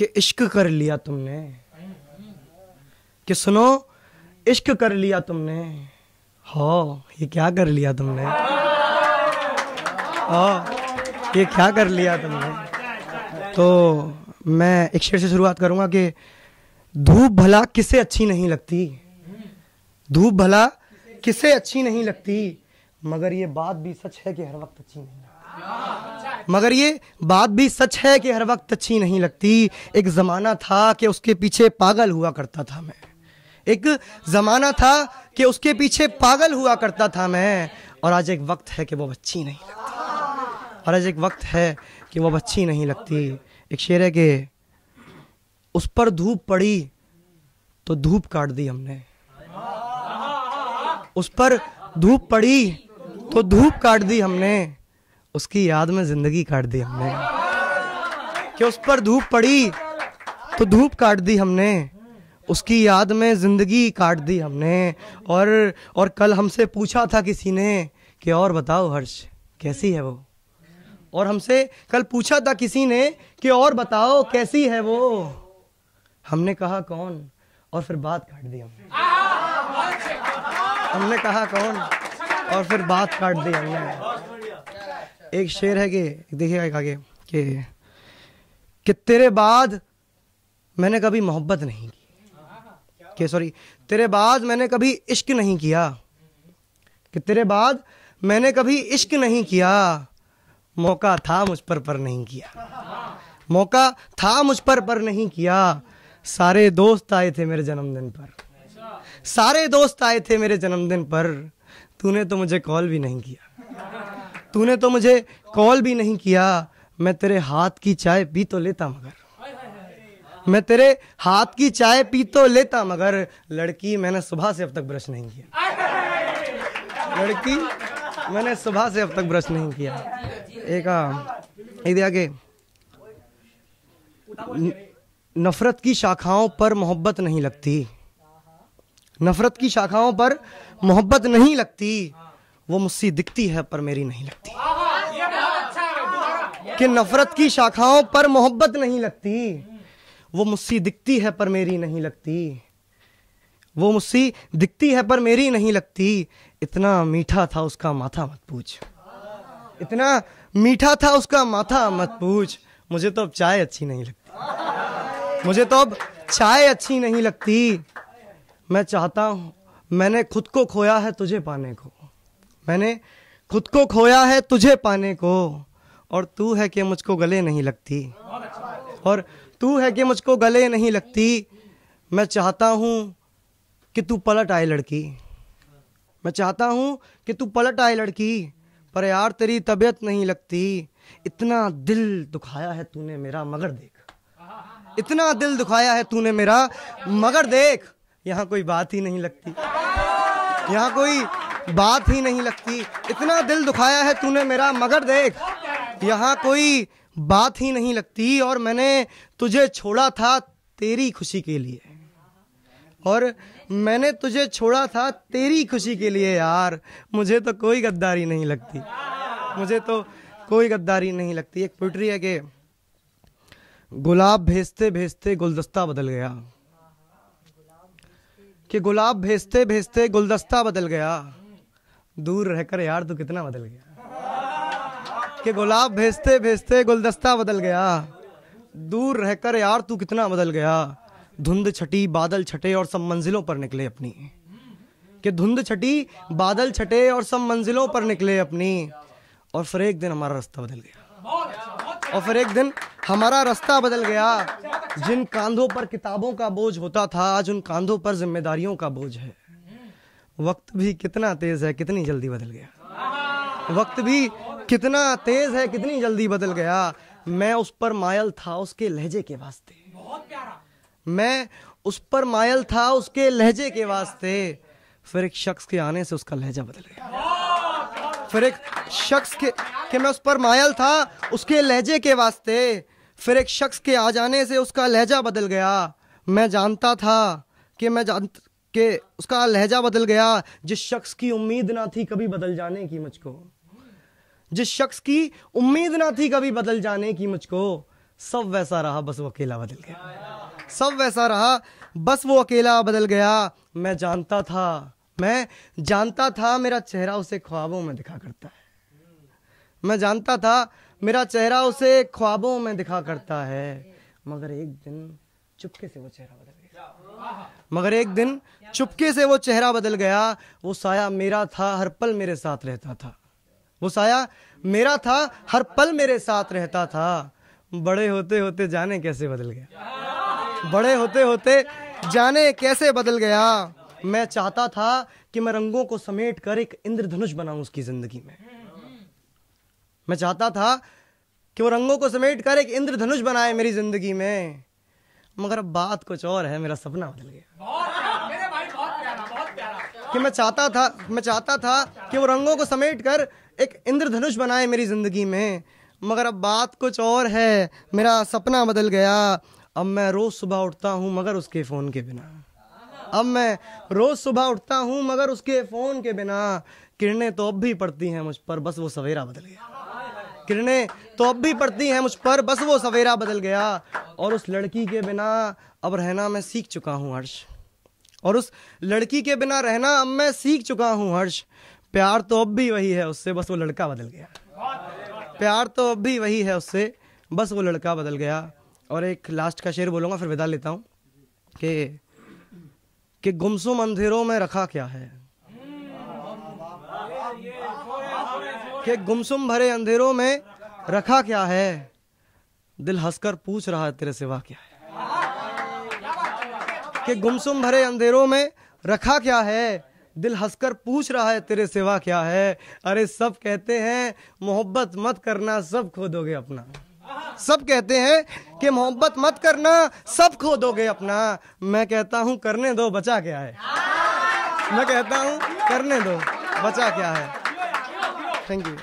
कि इश्क कर लिया तुमने, कि सुनो इश्क कर लिया तुमने, हो ये क्या कर लिया तुमने, हो ये क्या कर लिया तुमने। तो मैं एक शेर से शुरुआत करूंगा कि धूप भला किसे अच्छी नहीं लगती, धूप भला किसे अच्छी नहीं लगती, मगर ये बात भी सच है कि हर वक्त अच्छी नहीं लगती, मगर ये बात भी सच है कि हर वक्त अच्छी नहीं लगती। एक ज़माना था कि उसके पीछे पागल हुआ करता था मैं, एक ज़माना था कि उसके पीछे पागल हुआ करता था मैं, और आज एक वक्त है कि वो अच्छी नहीं लगती, और आज एक वक्त है कि वो अच्छी नहीं लगती। एक शेर है कि उस पर धूप पड़ी तो धूप काट दी हमने, उस पर धूप पड़ी तो धूप काट दी हमने, उसकी याद में जिंदगी काट दी हमने। कि उस पर धूप पड़ी तो धूप काट दी हमने, उसकी याद में जिंदगी काट दी हमने। और कल हमसे पूछा था किसी ने कि और बताओ हर्ष कैसी है वो, और हमसे कल पूछा था किसी ने कि और बताओ कैसी है वो, हमने कहा कौन, और फिर बात काट दी हमने कहा कौन, और फिर बात काट दी हमने। एक शेर है कि देखिएगा आगे कि तेरे बाद मैंने कभी मोहब्बत नहीं की, कि सॉरी तेरे बाद मैंने कभी इश्क नहीं किया, कि तेरे बाद मैंने कभी इश्क नहीं किया, मौका था मुझ पर नहीं किया, मौका था मुझ पर नहीं किया। सारे दोस्त आए थे मेरे जन्मदिन पर, सारे दोस्त आए थे मेरे जन्मदिन पर, तूने तो मुझे कॉल भी नहीं किया, तूने तो मुझे कॉल भी नहीं किया। मैं तेरे हाथ की चाय पी तो लेता मगर, मैं तेरे हाथ की चाय पी तो लेता मगर, लड़की मैंने सुबह से अब तक ब्रश नहीं किया, लड़की मैंने सुबह से अब तक ब्रश नहीं किया। एक दिया के नफरत की शाखाओं पर मोहब्बत नहीं लगती, नफरत की शाखाओं पर मोहब्बत नहीं लगती, वो मुझसे दिखती है पर मेरी नहीं लगती। कि नफरत की शाखाओं पर मोहब्बत नहीं लगती, वो मुझसे दिखती है पर मेरी नहीं लगती, वो मुझसे दिखती है पर मेरी नहीं लगती। इतना मीठा था उसका माथा मत पूछ, इतना मीठा था उसका माथा मत पूछ, मुझे तो अब चाय अच्छी नहीं लगती, मुझे तो अब चाय अच्छी नहीं लगती। मैं चाहता हूँ, मैंने खुद को खोया है तुझे पाने को, मैंने खुद को खोया है तुझे पाने को, और तू है कि मुझको गले नहीं लगती, और तू है कि मुझको गले नहीं लगती। मैं चाहता हूँ कि तू पलट आए लड़की, मैं चाहता हूँ कि तू पलट आए लड़की, पर यार तेरी तबीयत नहीं लगती। इतना दिल दुखाया है तूने मेरा मगर देख, इतना दिल दुखाया है तूने मेरा मगर देख, यहाँ कोई बात ही नहीं लगती, यहाँ कोई बात ही नहीं लगती। इतना दिल दुखाया है तूने मेरा मगर देख, यहाँ कोई बात ही नहीं लगती। और मैंने तुझे छोड़ा था तेरी खुशी के लिए, और मैंने तुझे छोड़ा था तेरी खुशी के लिए यार, मुझे तो कोई गद्दारी नहीं लगती, मुझे तो कोई गद्दारी नहीं लगती। एक पोइट्री है कि गुलाब भेजते भेजते गुलदस्ता बदल गया, कि गुलाब भेजते भेजते गुलदस्ता बदल गया, दूर रहकर यार तू कितना बदल गया। कि गुलाब भेजते भेजते गुलदस्ता बदल गया, दूर रहकर यार तू कितना बदल गया। धुंध छटी बादल छटे और सब मंजिलों पर निकले अपनी, कि धुंध छटी बादल छटे और सब मंजिलों पर निकले अपनी, और फिर एक दिन हमारा रास्ता बदल गया, और फिर एक दिन हमारा रास्ता बदल गया। जिन कांधों पर किताबों का बोझ होता था, आज उन कांधों पर जिम्मेदारियों का बोझ है। वक्त भी कितना तेज है कितनी जल्दी बदल गया, वक्त भी कितना तेज है कितनी जल्दी बदल गया। मैं उस पर मायल था उसके लहजे के वास्ते, मैं उस पर मायल था उसके लहजे के वास्ते, फिर एक शख्स के आने से उसका लहजा बदल गया। फिर एक शख्स के मैं उस पर मायल था उसके लहजे के वास्ते, फिर एक शख्स के आ जाने से उसका लहजा बदल गया। मैं जानता था कि उसका लहजा बदल गया। जिस शख्स की उम्मीद ना थी कभी बदल जाने की मुझको, जिस शख्स की उम्मीद ना थी कभी बदल जाने की मुझको, सब वैसा रहा बस वो अकेला बदल गया। सब वैसा रहा बस वो अकेला बदल गया। मैं जानता था मेरा चेहरा उसे ख्वाबों में दिखा करता है। मैं जानता था मेरा चेहरा उसे ख्वाबों में दिखा करता है। मगर एक दिन चुपके से वो चेहरा बदल गया। मगर एक दिन चुपके से वो चेहरा बदल गया। वो साया मेरा था, हर पल मेरे साथ रहता था। वो साया मेरा था, हर पल मेरे साथ रहता था। बड़े होते होते जाने कैसे बदल गया। बड़े होते होते जाने कैसे बदल गया। मैं चाहता था कि मैं रंगों को समेट कर एक इंद्रधनुष बनाऊं उसकी जिंदगी में। मैं चाहता था कि वो रंगों को समेट कर एक इंद्रधनुष बनाए मेरी जिंदगी में। मगर अब बात कुछ और है, मेरा सपना बदल गया। मेरे भाई बहुत प्यारा कि मैं चाहता था कि वो रंगों को समेट कर एक इंद्रधनुष बनाए मेरी जिंदगी में। मगर अब बात कुछ और है, मेरा सपना बदल गया। अब मैं रोज सुबह उठता हूँ मगर उसके फोन के बिना। अब मैं रोज सुबह उठता हूँ मगर उसके फोन के बिना। किरणें तो अब भी पड़ती हैं मुझ पर, बस वो सवेरा बदल गया। किरणें तो अब भी पड़ती हैं मुझ पर, बस वो सवेरा बदल गया। और उस लड़की के बिना अब रहना मैं सीख चुका हूँ हर्ष। और उस लड़की के बिना रहना अब मैं सीख चुका हूँ हर्ष। प्यार तो अब भी वही है उससे, बस वो लड़का बदल गया। प्यार तो अब भी वही है उससे, बस वो लड़का बदल गया। और एक लास्ट का शेर बोलूँगा फिर विदा लेता हूँ कि गुमसुम अंधेरों में रखा क्या है। कि गुमसुम भरे अंधेरों में रखा क्या है। दिल हंसकर पूछ रहा है तेरे सिवा क्या है। कि गुमसुम भरे अंधेरों में रखा क्या है। दिल हंसकर पूछ रहा है तेरे सिवा क्या है। अरे सब कहते हैं मोहब्बत मत करना, सब खो दोगे अपना। सब कहते हैं कि मोहब्बत मत करना, सब खो दोगे अपना। मैं कहता हूँ करने दो, बचा क्या है। मैं कहता हूँ करने दो, बचा क्या है। Thank you.